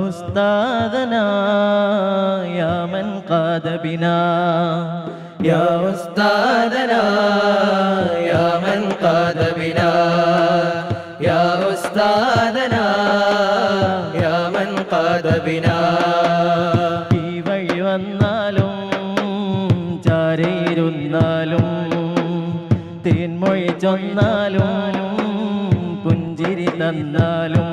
أستاذنا يا من قاد بنا يا أستاذنا يا من قاد بنا يا أستاذنا يا من قاد بنا ഈ വഴി വന്നാലും ചാരയിരുന്നാലും തേൻമൊഴി ചൊന്നാലും പുഞ്ചിരി തന്നാലും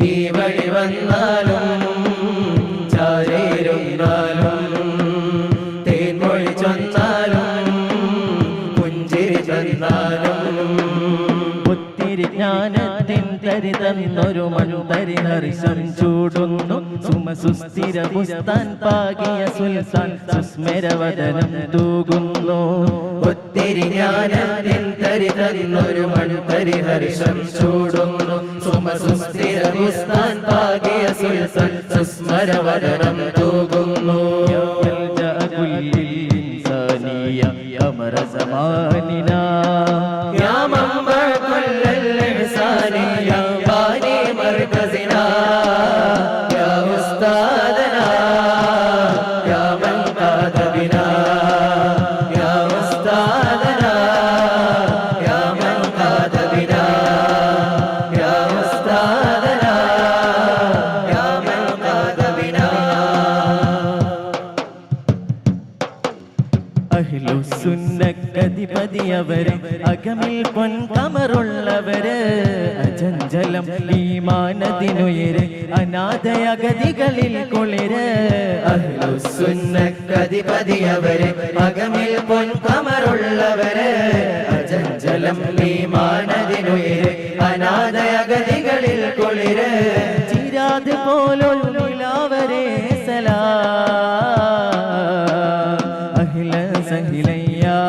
ഈ വഴി വന്നാലും ചാരയിരുന്നാലും തേൻമൊഴി ചൊന്നാലും പുഞ്ചിരി തന്നാലും ഒത്തിരി ജ്ഞാനത്തിൻ തരി തന്നൊരു മൺതരി ഹർഷം ചൂടുന്നു സുമസുസ്ഥിര ബുസ്താൻ പാകിയ സുൽത്താൻ സുസ്മരവദനം തൂകുന്നു ഒത്തിരി ജ്ഞാനത്തിൻ തരി തന്നൊരു മൺതരി ഹർഷം ചൂടുന്നു സുമസുസ്ഥിര ബുസ്താൻ പാകിയ സുൽത്താൻ സുസ്മരവദനം തൂകുന്നു أمر زماننا يا منبع كل الإحسان يا باني مركزنا يا أستاذنا يا من قاد بنا يا أستاذنا يا من قاد بنا يا أستاذنا يا من قاد بنا അഹ്ലുസുന്നക്കധിപതിയവര് അകമിൽ പൊൻകമറുള്ളവര് അചഞ്ചലം ഈമാനത്തിനുയര് അനാഥയഗതികളിൽ കുളിര് അഹ്ലുസുന്നക്കധിപതിയവര് അകമിൽ പൊൻകമറുള്ളവര് അചഞ്ചലം ഈമാനത്തിനുയര് അനാഥയഗതികളിൽ കുളിര് ചിരാത് പോലുള്ളവരെ സലാം أهلا سهلا يا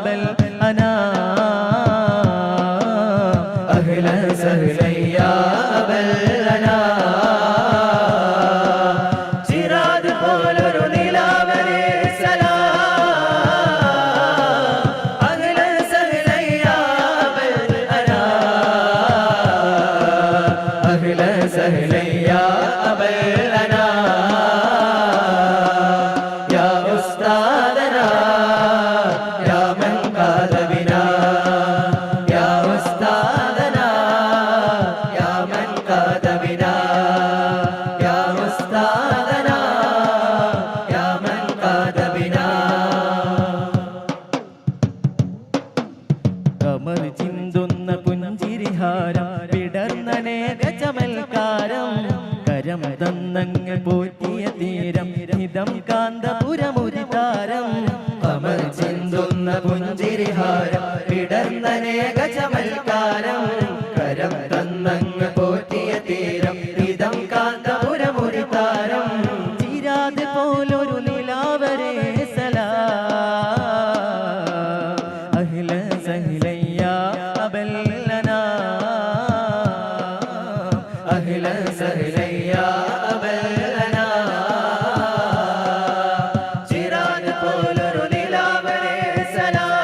بل أنا أهلا سهلا يا بل أنا ചിരാത് പോലൊരു നിലാവരെ സലാം അഹ്ലൻ സഹ്ലൻ യാ ബൽ അനാ അഹ്ലൻ സഹ്ലൻ യാ ബൽ അനാ കമർ ചിന്തുന്ന പുഞ്ചിരിഹാരം വിടർന്നനേക ചമൽക്കാരം കരം തന്നങ്ങ് പോറ്റിയ തീരം ഹിതം കാന്തപുരമുരിതാരം കമർ ചിന്തുന്ന പുഞ്ചിരിഹാരം വിടർന്നനേക ചമൽക്കാരം കരം തന്നങ്ങ് പോറ്റിയ തീരം ഹിതം കാന്തപുരമുരിതാരം ചിരാത് പോലൊരു നിലാവരെ أهلا سهلا يا أبلنا ചിരാത് പോലൊരു നിലാവരെ സലാം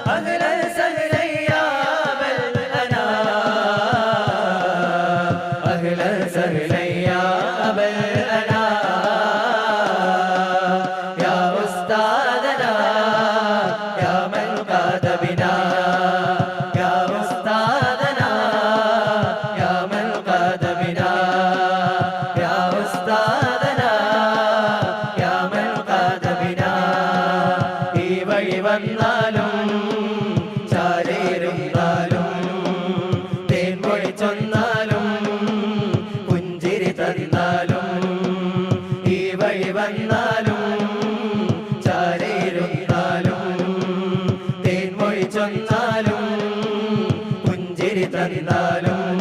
أهلا سهلا يا أبلنا أهلا سهلا يا أبلنا يا أستاذنا يا من قاد بنا يا أستاذنا يا من قاد بنا يا أستاذنا يا من قاد بنا ഈ വഴി വന്നാലും ചാരയിരുന്നാലും തേൻമൊഴി ചൊന്നാലും പുഞ്ചിരി തന്നാലും ഈ വഴി വന്നാലും ചാരയിരുന്നാലും തേൻമൊഴി ചൊന്നാലും പുഞ്ചിരി തന്നാലും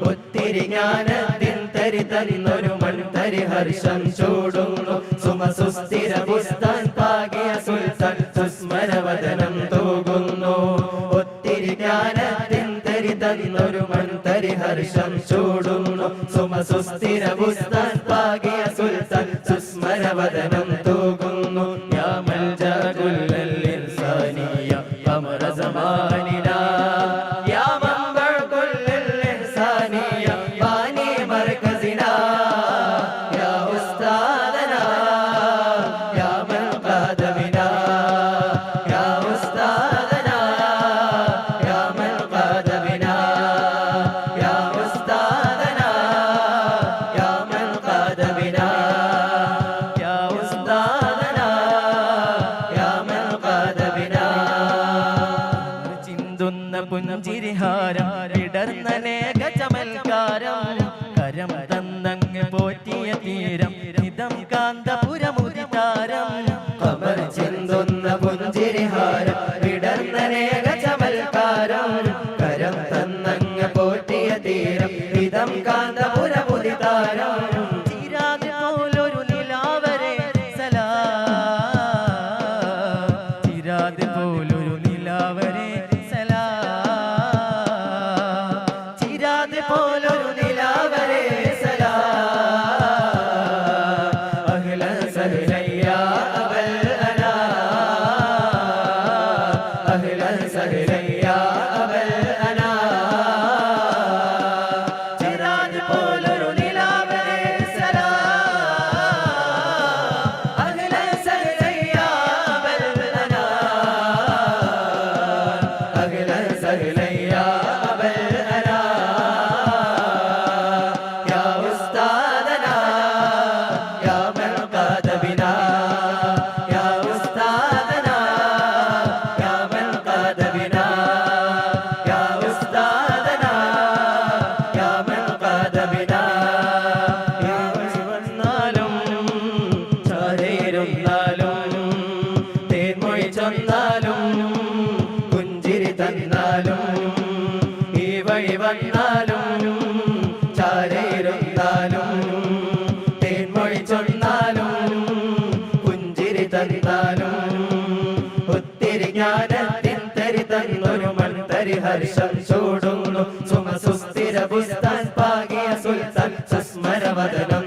ഒത്തിരി ജ്ഞാനത്തിൻ തരി തന്നൊരു മൺതരി ഹർഷം ചൂടുന്നു സുമസുസ്ഥിര ബുസ്താൻ പാകിയ സുൽത്താൻ സുസ്മരവദനം തൂകുന്നു ഒത്തിരി ജ്ഞാനത്തിൻ തരി തന്നൊരു മൺതരി ഹർഷം ചൂടുന്നു സുമസുസ്ഥിര ബുസ്താൻ പാകിയ സുൽത്താൻ സുസ്മരവദനം തൂകുന്നു യാ മൽജഅ കുല്ലൽ ഇൻസാനിയ അമറ സമാനിനാ യാ മൻബഅ കുല്ലൽ ഇഹ്സാനിയ തീരം ഇതം കാന്തപുരമുദിതാരം കമർ ചിന്തുന്ന പുഞ്ചിരിഹാരം വിടർന്നനേക ചമൽക്കാരം കരം തന്നങ്ങ് പോറ്റിയ തീരം ഇതം കാന്തപുരമുദിതാരം ചിരാതെ പോലൊരു നിലാവരെ സലാം ചിരാതെ പോലൊരു നിലാവരെ സലാം ചിരാതെ പോലൊരു നിലാവരെ സലാം അഹ്ലൻ സഹ്ലൻ യാ അബൽ അനാം അഹ്ലൻ സഹ്ലൻ യാ അബൽ അനാം ചിരാതെ പോലൊരു നിലാവരെ സലാം അഹ്ലൻ സഹ്ലൻ യാ അബൽ അനാം അഹ്ലൻ സഹ്ലൻ യാ അബൽ പുഞ്ചിരി തന്നാലും ഈ വഴി വന്നാലും ചാരയിരുന്നാലും തേൻമൊഴി ചൊന്നാലും പുഞ്ചിരി തന്നാലും ഒത്തിരി ജ്ഞാനത്തിൻ തരി തന്നൊരു മൺതരി ഹർഷം ചൂടുന്നു സുമസുസ്ഥിര പുസ്താൻ പാകിയ സുൽത്താൻ സുസ്മരവദനം